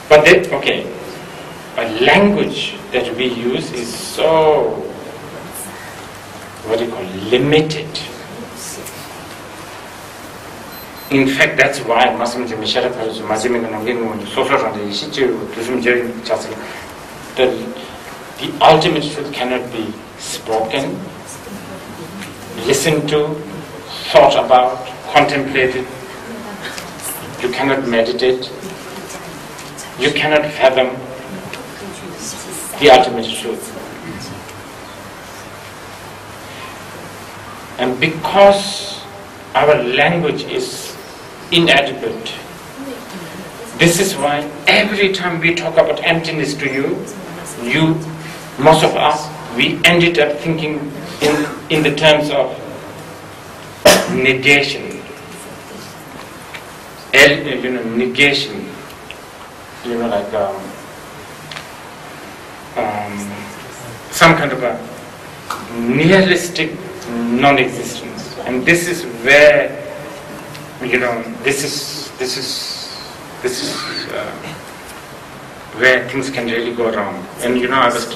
But then, okay, a language that we use is so, what do you call, limited. In fact, that's why the ultimate truth cannot be spoken, listened to, thought about, contemplated. You cannot meditate. You cannot fathom the ultimate truth. And because our language is inadequate, this is why every time we talk about emptiness to you, most of us, we ended up thinking in the terms of negation. Negation. Like some kind of a nihilistic non-existence. And this is where, this is where things can really go wrong. And I was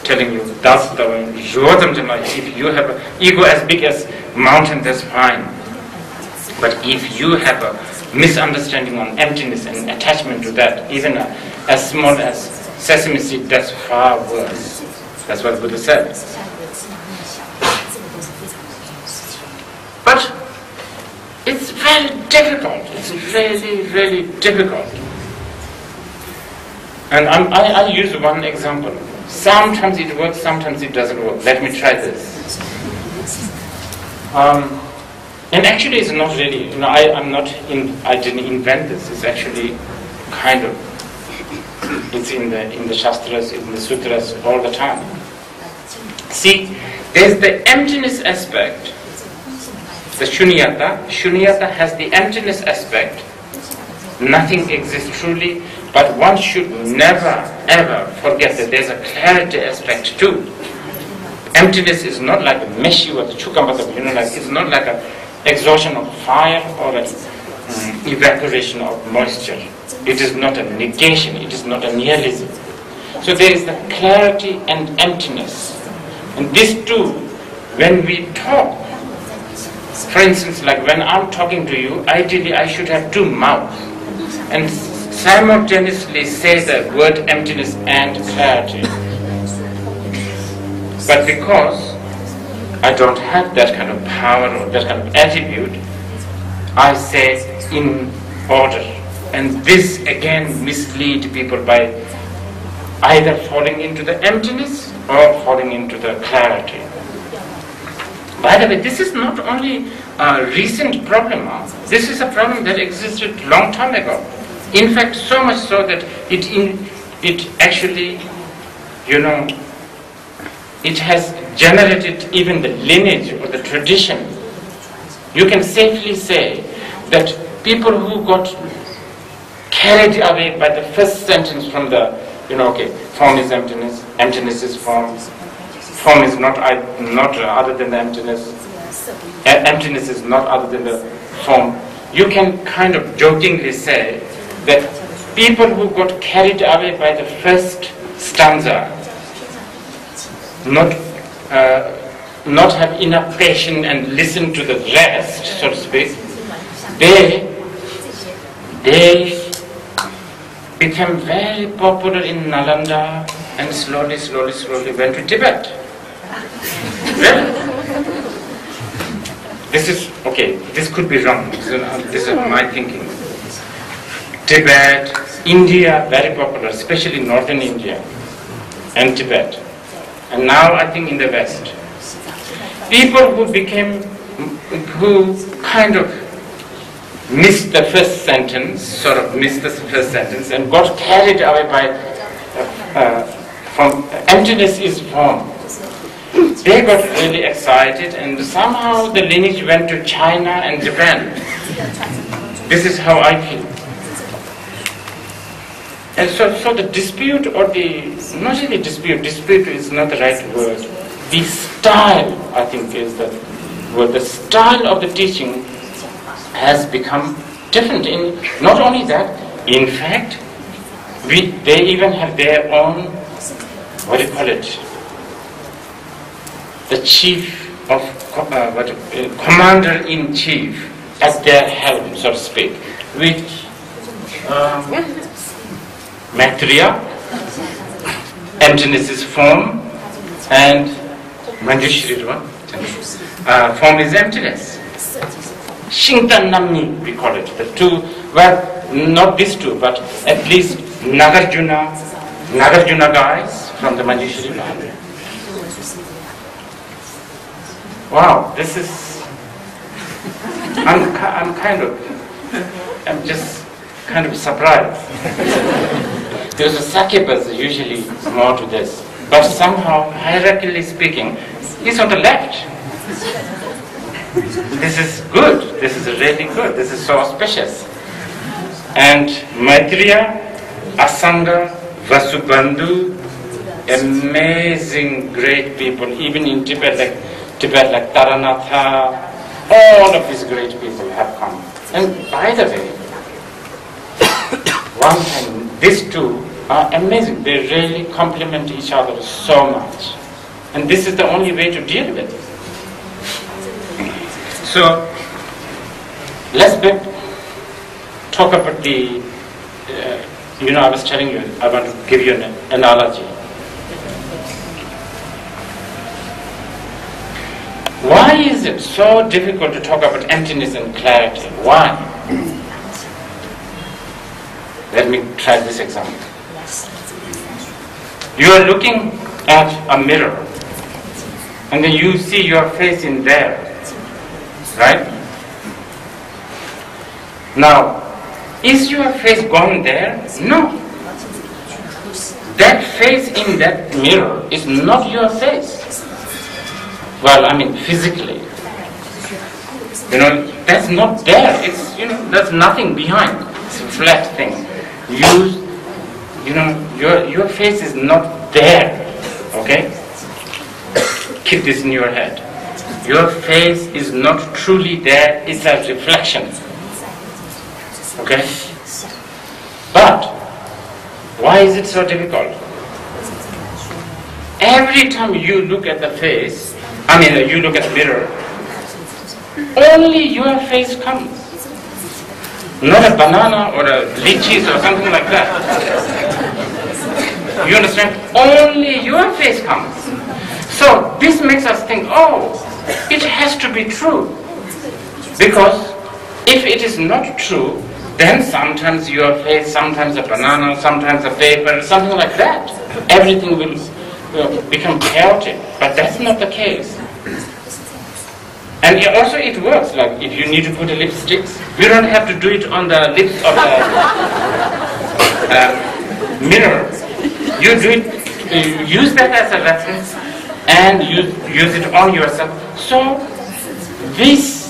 telling you, that's the way. If you have an ego as big as mountain, that's fine. But if you have a misunderstanding on emptiness and attachment to that, even as small as sesame seed, that's far worse. That's what Buddha said. But it's very difficult. It's really, really difficult. And I use one example. Sometimes it works, sometimes it doesn't work. Let me try this. And actually, it's not really. I didn't invent this. It's actually kind of. It's in the shastras, in the sutras, all the time. See, there's the emptiness aspect. The shunyata. Shunyata has the emptiness aspect. Nothing exists truly, but one should never ever forget that there's a clarity aspect too. Emptiness is not like a meshi or the chukambata, it's not like an exhaustion of fire or an evaporation of moisture. It is not a negation, it is not a nihilism. So there is the clarity and emptiness. And these two, when we talk, for instance, like when I'm talking to you, ideally I should have two mouths and simultaneously say the word emptiness and clarity. But because I don't have that kind of power or that kind of attitude, I say in order. And this again misleads people by either falling into the emptiness or falling into the clarity. By the way, this is not only a recent problem. This is a problem that existed a long time ago. In fact, so much so that it actually, it has generated even the lineage or the tradition. You can safely say that people who got carried away by the first sentence from the, form is emptiness, emptiness is form, form is not other than the emptiness, emptiness is not other than the form. You can kind of jokingly say that people who got carried away by the first stanza, not have enough patience and listen to the rest, so to speak, they became very popular in Nalanda and slowly went to Tibet. Really? This could be wrong. This is my thinking. Tibet, India, very popular, especially northern India and Tibet. And now I think in the West. People who kind of missed the first sentence, and got carried away by from emptiness is form. They got really excited, and somehow the lineage went to China and Japan. This is how I feel. And so the dispute, or not really dispute is not the right word. The style, I think, is the word. The style of the teaching has become different. Not only that, in fact, They even have their own, what do you call it? The chief of, commander-in-chief at their helm, so to speak, which Maitreya, emptiness is form, and Manjushri, form is emptiness. Shintan Namni, we call it. The two, well, not these two, but at least Nagarjuna guys from the Manjushri family. Wow, this is, I'm just kind of surprised. There's a Sakyabhas usually more to this, but somehow, hierarchically speaking, he's on the left. This is good. This is really good. This is so auspicious. And Maitreya, Asanga, Vasubandhu, amazing great people, even in Tibet like Taranatha, all of these great people have come. And by the way, one thing, these two are amazing. They really complement each other so much. And this is the only way to deal with it. So, let's talk about the, I was telling you, I want to give you an analogy. Why is it so difficult to talk about emptiness and clarity? Why? Let me try this example. You are looking at a mirror, and then you see your face in there. Right? Now, is your face gone there? No. That face in that mirror is not your face. Well, I mean, physically. That's not there. It's, there's nothing behind. It's a flat thing. Your face is not there. Okay? Keep this in your head. Your face is not truly there, it's a reflection. Okay? But, why is it so difficult? Every time you look at the face, you look at the mirror, only your face comes. Not a banana or a lychees or something like that. You understand? Only your face comes. So, this makes us think, it has to be true. Because if it is not true, then sometimes your face, sometimes a banana, sometimes a paper, something like that. Everything will become chaotic. But that's not the case. And also it works, like if you need to put a lipstick, you don't have to do it on the lips of the mirror. You do it, use that as a reference, and use it on yourself. So this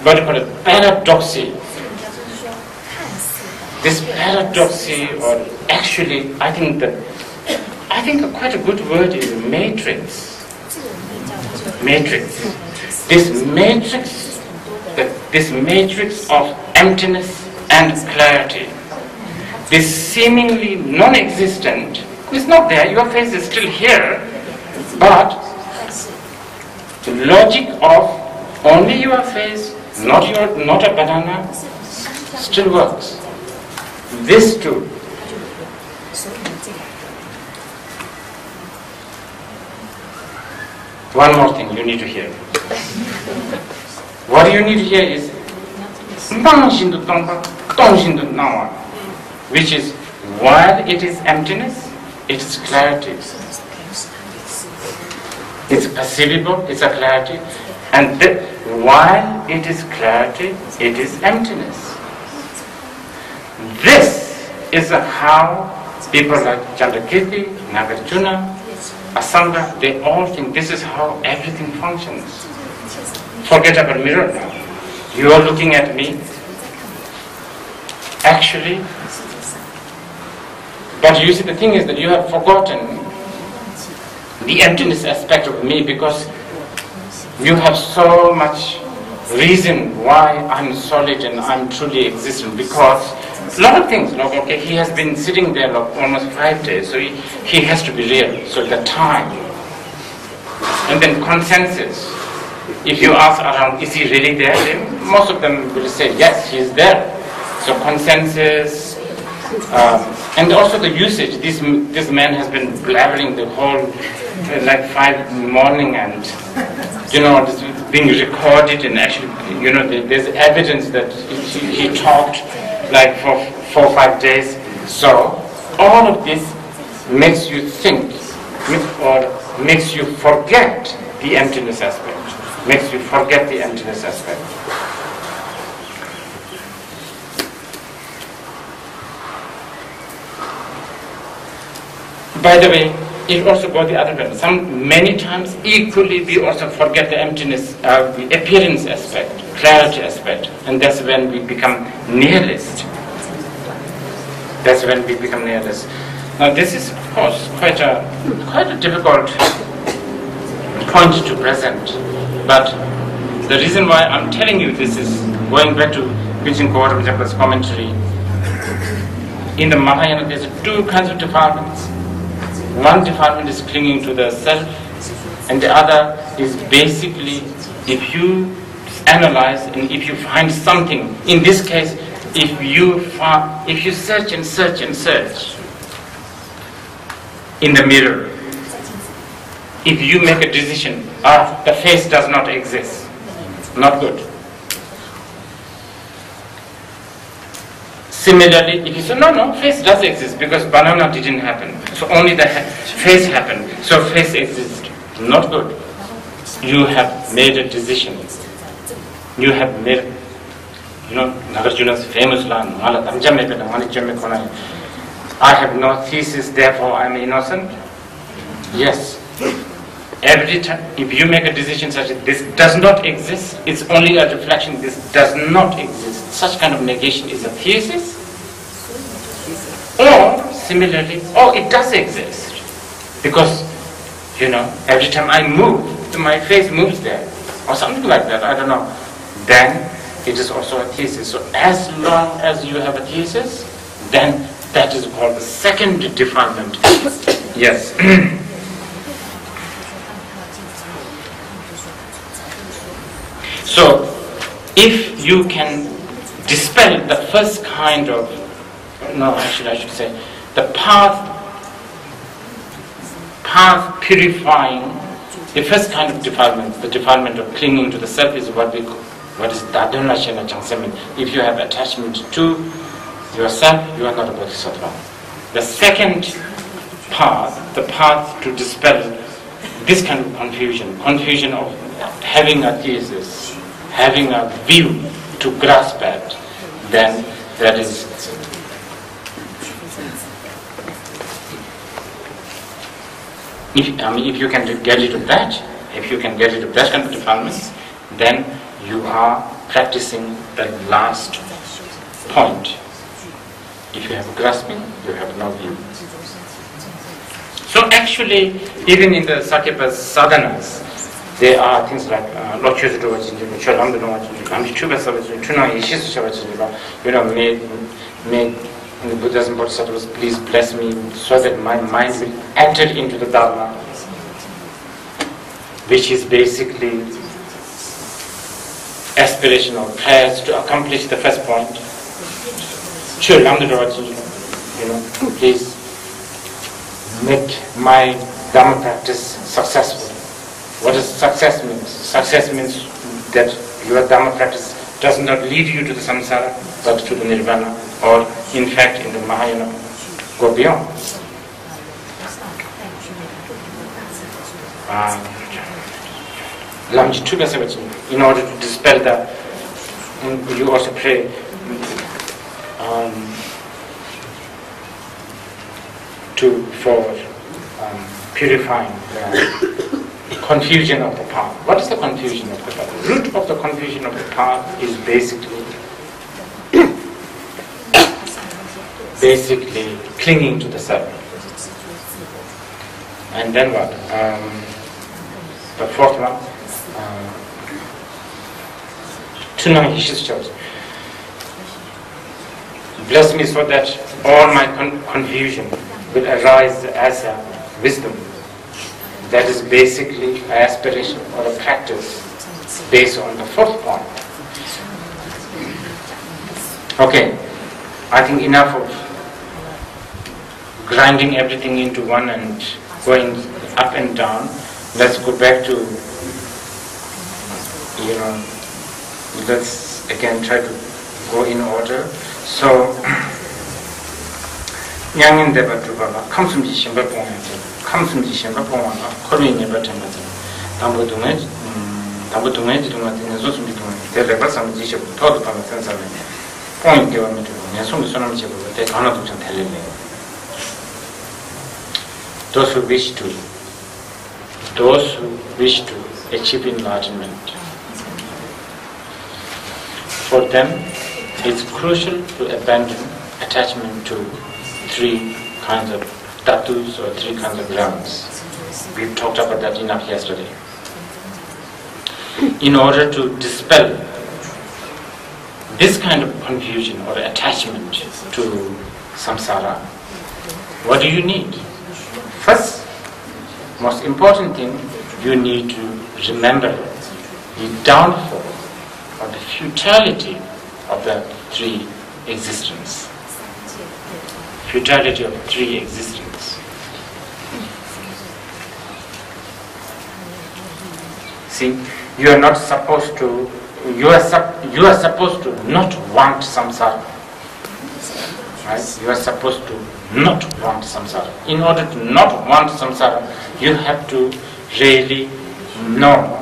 what do you call it, paradoxy, or actually I think quite a good word is matrix. This matrix of emptiness and clarity, this seemingly non-existent, is not there. Your face is still here, but the logic of only your face, not a banana, still works. This too. One more thing you need to hear. What you need to hear is which is, while it is emptiness, it is clarity. It's perceivable, it's a clarity. And while it is clarity, it is emptiness. This is how people like Chandrakirti, Nagarjuna, Asanga, they all think this is how everything functions. Forget about mirror now. You are looking at me. Actually, but you see, the thing is that you have forgotten the emptiness aspect of me because you have so much reason why I'm solid and I'm truly existent, because a lot of things, like, okay, he has been sitting there like almost 5 days, so he has to be real. So the time, and then consensus. If you ask around, is he really there? Then most of them will say, yes, he is there. So consensus, and also the usage. This man has been blabbering the whole, like 5 in the morning, and this is being recorded, and actually, there's evidence that he talked like for 4 or 5 days. So all of this makes you think, or makes you forget the emptiness aspect. Makes you forget the emptiness aspect. By the way, it also goes the other way. Many times, equally, we also forget the emptiness, the appearance aspect, clarity aspect, and that's when we become nihilist. That's when we become nihilist. Now, this is, of course, quite a difficult point to present. But the reason why I'm telling you this is going back to Vincent Gautama's commentary. In the Mahayana, there's 2 kinds of defilements. One defilement is clinging to the self, and the other is basically, if you analyze and if you find something. In this case, if you search and search and search in the mirror, if you make a decision, the face does not exist, not good. Similarly, if you say, no, face does exist because banana didn't happen, so only the face happened, so face exists, not good. You have made a decision. You have made, Nagarjuna's famous line, I have no thesis, therefore I am innocent. Yes. Every time, if you make a decision such as this does not exist, it's only a reflection, this does not exist. Such kind of negation is a thesis. Or, similarly, it does exist. Because, every time I move, my face moves there. Or something like that, I don't know. Then, it is also a thesis. So, as long as you have a thesis, then that is called the second defilement. Yes. So, if you can dispel the first kind of, I should say, the path purifying, the first kind of defilement, the defilement of clinging to the self is what is Dadana Shena Changsemin. If you have attachment to yourself, you are not a bodhisattva. The second path, the path to dispel this kind of confusion of having a thesis, having a view to grasp at, then that is if you can get rid of that, kind of defilements, then you are practicing the last point. If you have grasping, you have no view. So actually, even in the Sakyapa's sadhanas, there are things like may the Buddhas and Bodhisattvas please bless me so that my mind will enter into the Dharma, which is basically aspirational prayers to accomplish the first point. Please make my Dharma practice successful. What does success mean? Success means that your Dharma practice does not lead you to the samsara, but to the nirvana, or in fact in the Mahayana, go beyond. In order to dispel that, you also pray for purifying the confusion of the path. What is the confusion of the path? The root of the confusion of the path is basically clinging to the self. And then what? The fourth one, tunang hishis. Bless me so that all my confusion will arise as a wisdom. That is basically an aspiration or a practice based on the fourth point. Okay, I think enough of grinding everything into one and going up and down. Let's go back to, let's again try to go in order. So, Yang Deva Trubala, comes from the Shimba Pong, Korean Never Tamata, Tambo Dumage, the level some dish of total Palacensa, point given to Yasum Sonam, take honor to tell me. Those who wish to achieve enlightenment, for them it's crucial to abandon attachment to three kinds of tattoos or three kinds of grounds. We talked about that enough yesterday. In order to dispel this kind of confusion or attachment to samsara, what do you need? First, most important thing, you need to remember the downfall or the futility of the three existence. Futility of three existence. See, you are not supposed to. You are supposed to not want samsara. Right? You are supposed to not want samsara. In order to not want samsara, you have to really know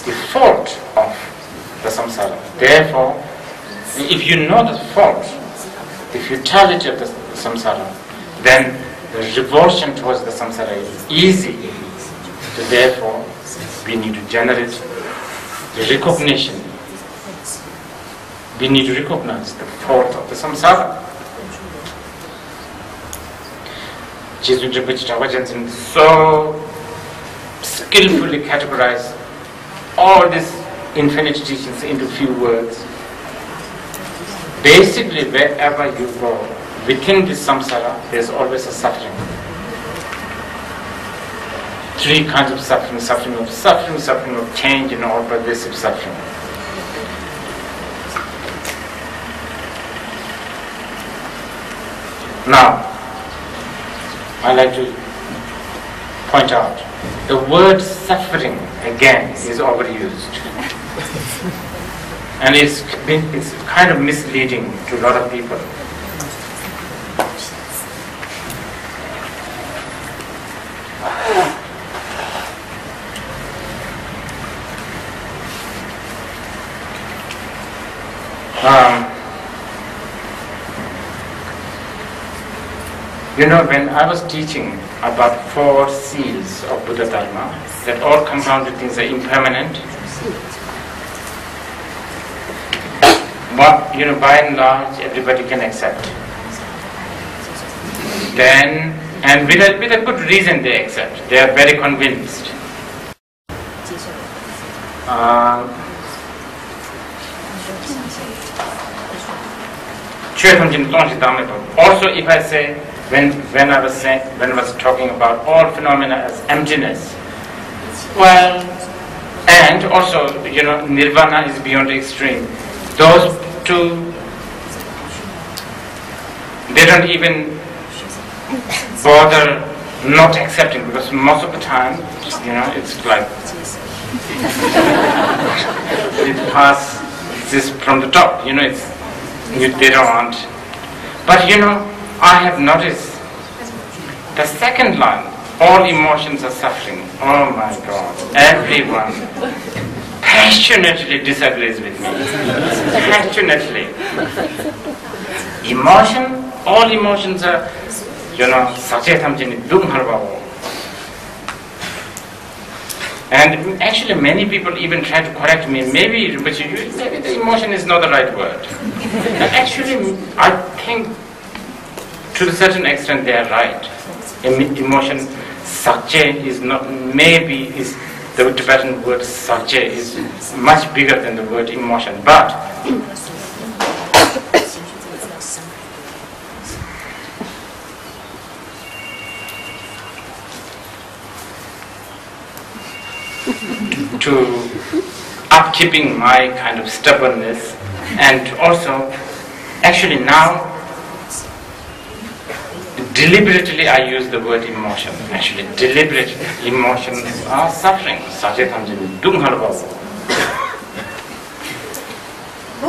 the fault of the samsara. Therefore, if you know the fault, the futility of the samsara, then the revulsion towards the samsara is easy. So therefore, we need to generate the recognition. We need to recognize the fault of the samsara. Jesus Rinpoche so skillfully categorized all these infinite teachings into few words. Basically, wherever you go, within this samsara, there's always a suffering. Three kinds of suffering: suffering of change, and all pervasive suffering. Now, I like to point out the word suffering again is overused, and it's kind of misleading to a lot of people. When I was teaching about 4 seals of Buddha Dharma, that all compounded things are impermanent, but by and large everybody can accept. Then, and with a good reason they accept. They are very convinced. Also, if I say, when I was talking about all phenomena as emptiness, well, and also nirvana is beyond the extreme. Those two, they don't even bother not accepting, because most of the time, it's like it passes from the top. They don't want. But I have noticed the second line, all emotions are suffering. Oh my God, everyone passionately disagrees with me. Passionately. All emotions are, and actually many people even try to correct me. Maybe the emotion is not the right word. And actually, I think to a certain extent they are right. Emotion, sakche is not, maybe is the Tibetan word sakje is much bigger than the word emotion. But to upkeeping my kind of stubbornness, and also actually now deliberately I use the word emotion. Actually deliberately, emotions are suffering.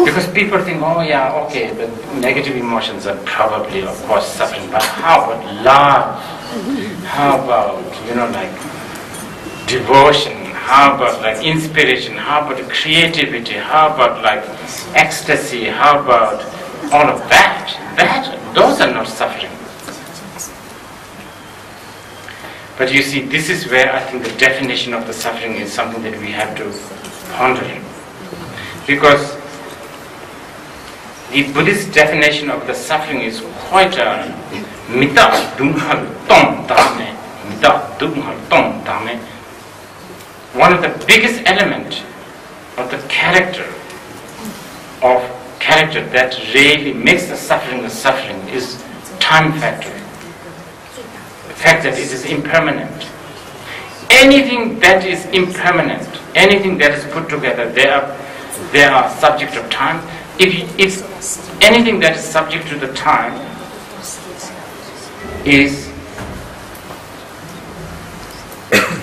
Because people think, oh yeah, okay, the negative emotions are probably of course suffering, but how about love? How about, like devotion? How about like inspiration? How about creativity? How about like ecstasy? How about all of that? Those are not suffering. But you see, this is where I think the definition of the suffering is something that we have to ponder. Because the Buddhist definition of the suffering is quite a mita dunghal tong dame. Mita dunghal tong dame. One of the biggest elements of the character that really makes the suffering is time factor. The fact that it is impermanent. Anything that is impermanent, anything that is put together, they are subject of time. If anything that is subject to the time is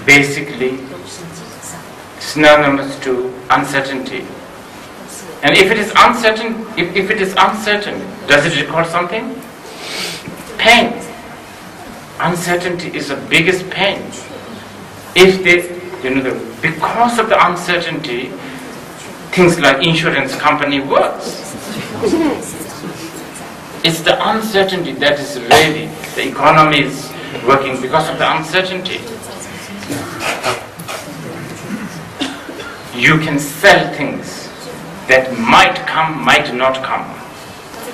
basically synonymous to uncertainty. And if it is uncertain, does it record something? Pain. Uncertainty is the biggest pain. Because of the uncertainty, things like insurance company works. It's the uncertainty that is really, the economy is working because of the uncertainty. You can sell things that might come, might not come,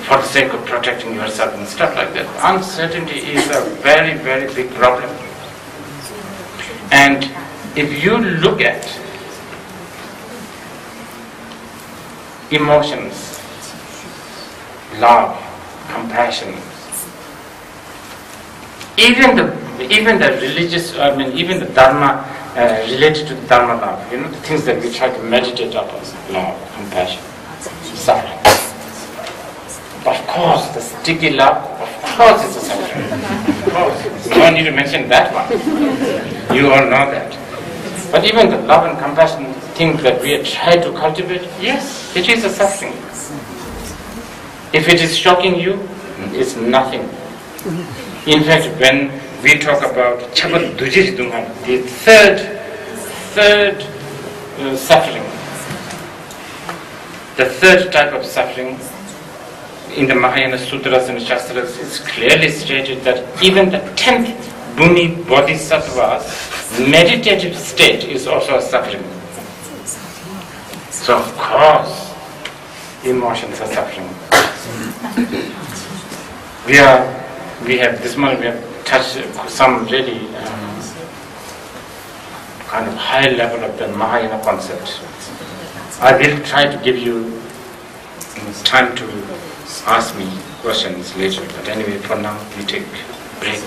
for the sake of protecting yourself and stuff like that. Uncertainty is a very, very big problem. And if you look at emotions, love, compassion, even the religious, even the dharma related to the dharma love, the things that we try to meditate upon, love, compassion, suffering. Of course, the sticky love, of course it's a suffering. Of course. No need to mention that one. You all know that. But even the love and compassion thing that we try to cultivate, yes, it is a suffering. If it is shocking you, it's nothing. In fact, when we talk about the third suffering, the third type of suffering in the Mahayana Sutras and Shastras is clearly stated that even the 10th Buni Bodhisattva's meditative state is also a suffering. So of course, emotions are suffering. We have this morning we have touched some really kind of high level of the Mahayana concept. I will try to give you time to ask me questions later, but anyway, for now we take a break.